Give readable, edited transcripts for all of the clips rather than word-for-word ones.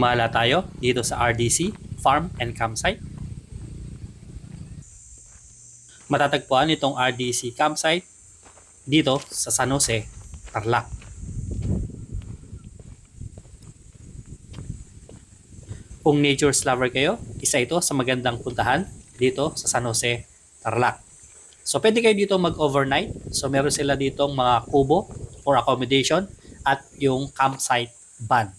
Gumala tayo dito sa RDC, Farm and Campsite. Matatagpuan itong RDC Campsite dito sa San Jose, Tarlac. Kung nature's lover kayo, isa ito sa magandang puntahan dito sa San Jose, Tarlac. So pwede kayo dito mag-overnight. So meron sila ditong mga kubo or accommodation at yung campsite van.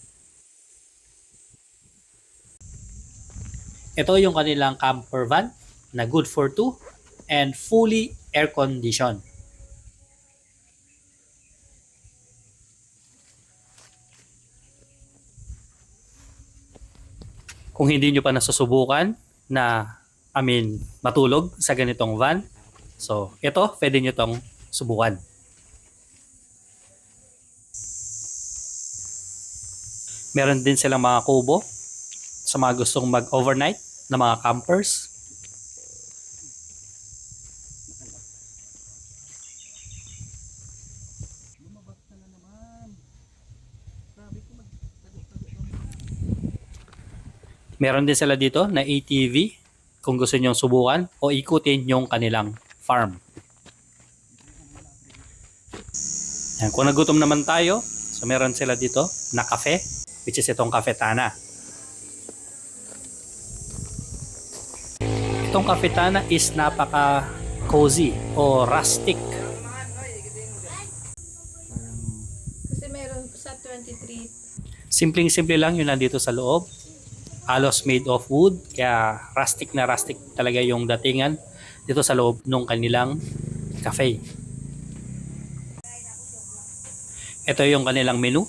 Ito yung kanilang camper van na good for two and fully air conditioned. Kung hindi nyo pa nasusubukan na matulog sa ganitong van, so ito pwede nyo tong subukan. Meron din silang mga kubo sa mga gustong mag-overnight na mga campers. Meron din sila dito na ATV kung gusto nyong subukan o ikutin yung kanilang farm. Yan, kung nagutom naman tayo, so meron sila dito na cafe, which is itong Cafetana. Itong Cafetana is napaka cozy o rustic. Kasi meron sa 23. Simpleng-simple lang yun nandito sa loob. Halos made of wood, kaya rustic na rustic talaga yung datingan dito sa loob ng kanilang cafe. Ito yung kanilang menu.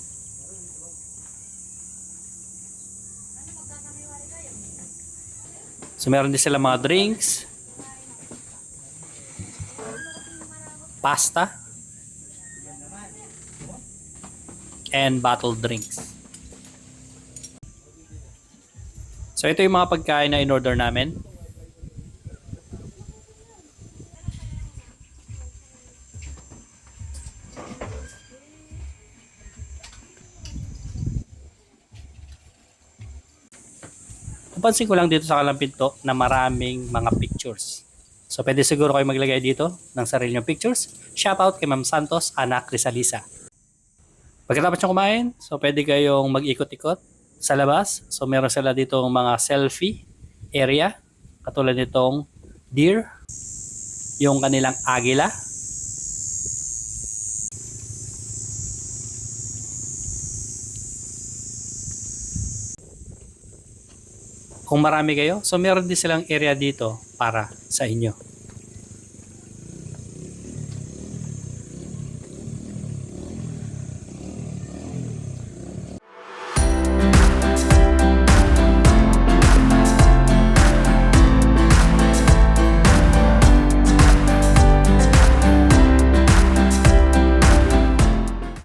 So meron din sila mga drinks, pasta, and bottled drinks. So ito yung mga pagkain na in-order namin. Napansin ko lang dito sa kalang pinto na maraming mga pictures. So pwede siguro kayo maglagay dito ng sarili nyong pictures. Shoutout kay Ma'am Santos, Anak Rizalisa. Pagkatapos nyo kumain, so pwede kayong mag-ikot-ikot sa labas. So meron sila dito mga selfie area. Katulad nitong deer, yung kanilang agila. Kung marami kayo, so meron din silang area dito para sa inyo.